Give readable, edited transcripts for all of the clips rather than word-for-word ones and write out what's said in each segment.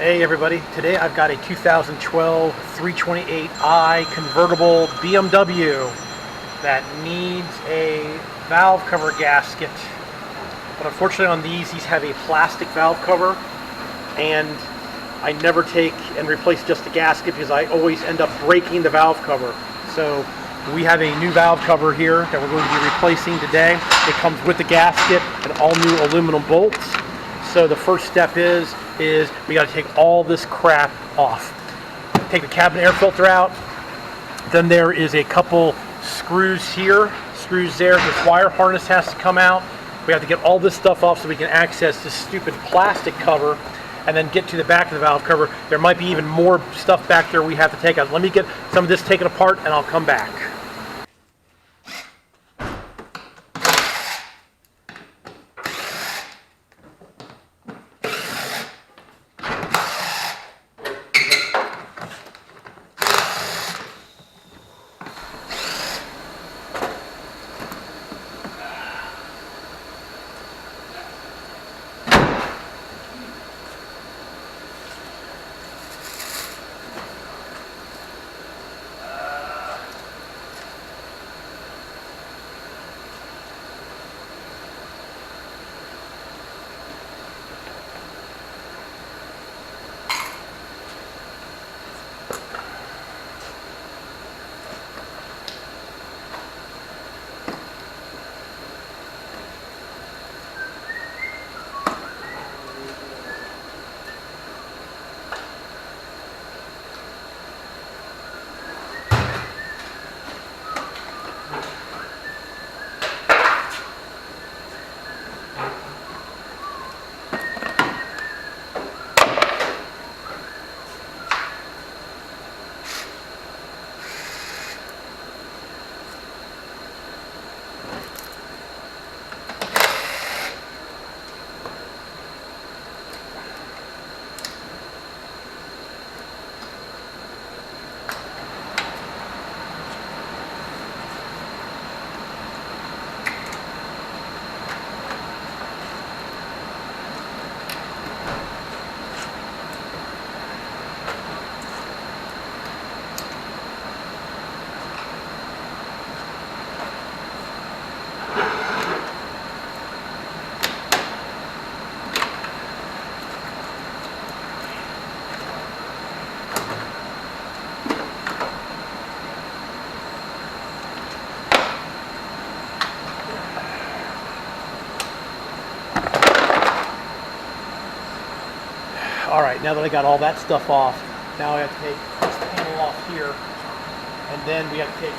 Hey everybody, today I've got a 2012 328i convertible BMW that needs a valve cover gasket. But unfortunately on these have a plastic valve cover, and I never take and replace just the gasket because I always end up breaking the valve cover. So we have a new valve cover here that we're going to be replacing today. It comes with the gasket and all new aluminum bolts. So the first step is we got to take all this crap off. Take the cabin air filter out. Then there is a couple screws here, screws there. This wire harness has to come out. We have to get all this stuff off so we can access this stupid plastic cover and then get to the back of the valve cover. There might be even more stuff back there we have to take out. Let me get some of this taken apart and I'll come back. All right, now that I got all that stuff off, now I have to take this panel off here, and then we have to take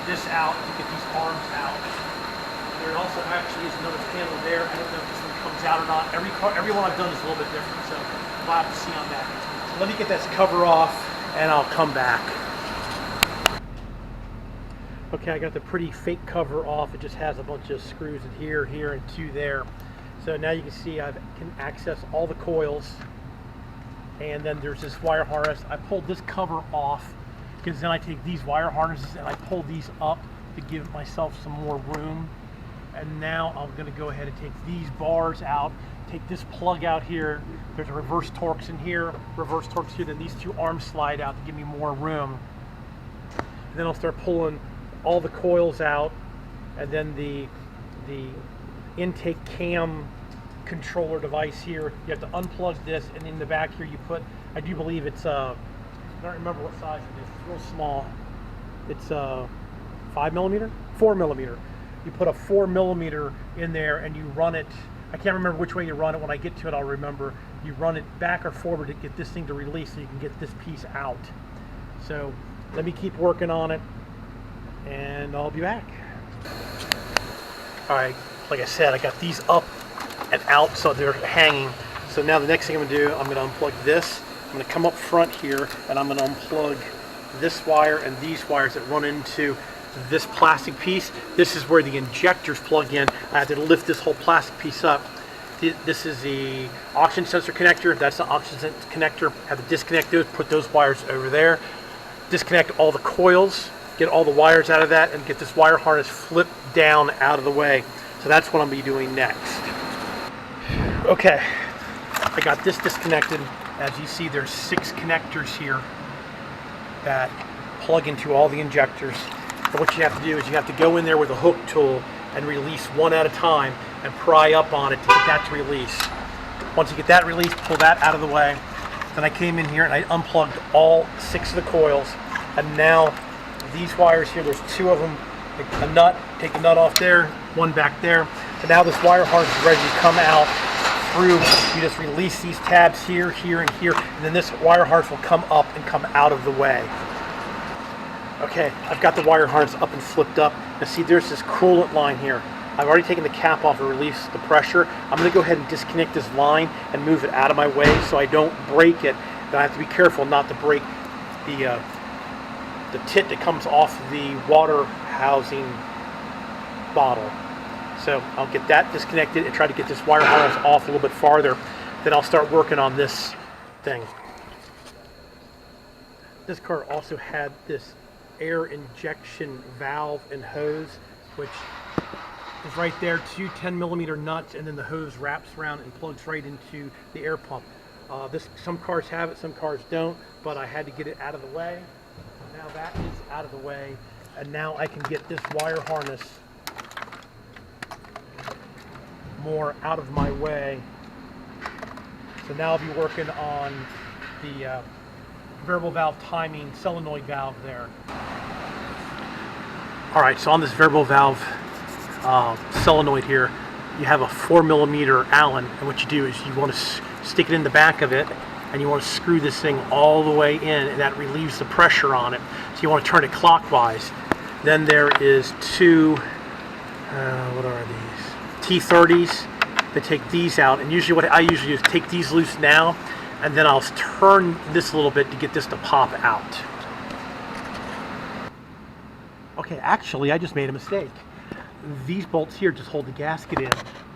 this out to get these arms out. There also actually is another panel there. I don't know if this one comes out or not. Every one I've done is a little bit different, so we'll have to see on that. So let me get this cover off, and I'll come back. Okay, I got the pretty fake cover off. It just has a bunch of screws in here, here, and two there. So now you can see I can access all the coils. And then there's this wire harness. I pulled this cover off because then I take these wire harnesses and I pull these up to give myself some more room. And now I'm going to go ahead and take these bars out, take this plug out here. There's a reverse Torx in here, reverse Torx here. Then these two arms slide out to give me more room. And then I'll start pulling all the coils out, and then the intake cam controller device here. You have to unplug this, and in the back here you put, I do believe it's I don't remember what size it is, it's real small. It's 5mm, 4mm. You put a 4mm in there and you run it, I can't remember which way you run it. When I get to it I'll remember. You run it back or forward to get this thing to release so you can get this piece out. So let me keep working on it and I'll be back. Alright, like I said, I got these up and out so they're hanging. So now the next thing I'm going to do, I'm going to unplug this. I'm going to come up front here and I'm going to unplug this wire and these wires that run into this plastic piece. This is where the injectors plug in. I have to lift this whole plastic piece up. This is the oxygen sensor connector. That's the oxygen connector. I have to disconnect those, put those wires over there. Disconnect all the coils, get all the wires out of that, and get this wire harness flipped down out of the way. So that's what I'm going to be doing next. Okay, I got this disconnected. As you see, there's 6 connectors here that plug into all the injectors. And what you have to do is you have to go in there with a hook tool and release one at a time and pry up on it to get that to release. Once you get that released, pull that out of the way. Then I came in here and I unplugged all 6 of the coils. And now these wires here, there's 2 of them. A nut, take the nut off there, one back there. So now this wire harness is ready to come out through. You just release these tabs here, here, and here, and then this wire harness will come up and come out of the way. Okay, I've got the wire harness up and flipped up. Now see, there's this coolant line here. I've already taken the cap off and released the pressure. I'm going to go ahead and disconnect this line and move it out of my way so I don't break it. But I have to be careful not to break the tit that comes off the water housing bottle. So I'll get that disconnected and try to get this wire harness off a little bit farther. Then I'll start working on this thing. This car also had this air injection valve and hose, which is right there, 2 10mm nuts, and then the hose wraps around and plugs right into the air pump. Some cars have it, some cars don't, but I had to get it out of the way. Now that is out of the way, and now I can get this wire harness more out of my way. So now I'll be working on the variable valve timing solenoid valve there. Alright, so on this variable valve solenoid here, you have a 4mm Allen, and what you do is you want to stick it in the back of it, and you want to screw this thing all the way in, and that relieves the pressure on it. So you want to turn it clockwise. Then there is 2, what are these? T30s that take these out, and usually what I usually do is take these loose now, and then I'll turn this a little bit to get this to pop out. Okay, actually I just made a mistake. These bolts here just hold the gasket in.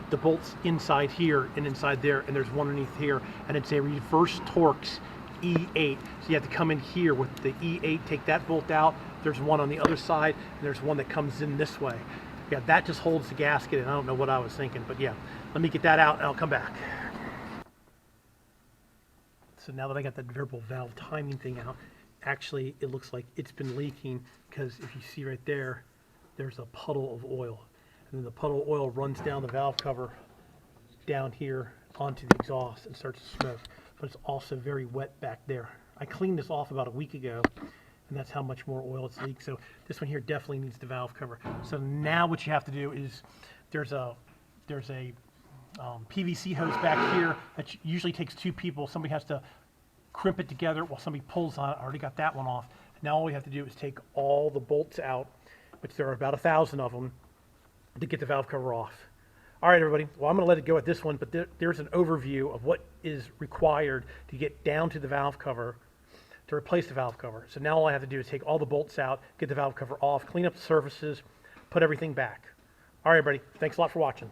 The bolts inside here and inside there, and there's one underneath here, and it's a reverse Torx E8. So you have to come in here with the E8, take that bolt out. There's one on the other side, and there's one that comes in this way. Yeah, that just holds the gasket, and I don't know what I was thinking, but yeah, let me get that out and I'll come back. So now that I got that variable valve timing thing out, actually it looks like it's been leaking, because if you see right there, there's a puddle of oil. And then the puddle of oil runs down the valve cover down here onto the exhaust and starts to smoke. But it's also very wet back there. I cleaned this off about a week ago, and that's how much more oil it's leaked. So this one here definitely needs the valve cover. So now what you have to do is there's a PVC hose back here that usually takes 2 people. Somebody has to crimp it together while somebody pulls on it. I already got that one off. Now all we have to do is take all the bolts out, which there are about 1,000 of them, to get the valve cover off. All right, everybody. Well, I'm going to let it go at this one, but there's an overview of what is required to get down to the valve cover, to replace the valve cover. So now all I have to do is take all the bolts out, get the valve cover off, clean up the surfaces, put everything back. All right, everybody. Thanks a lot for watching.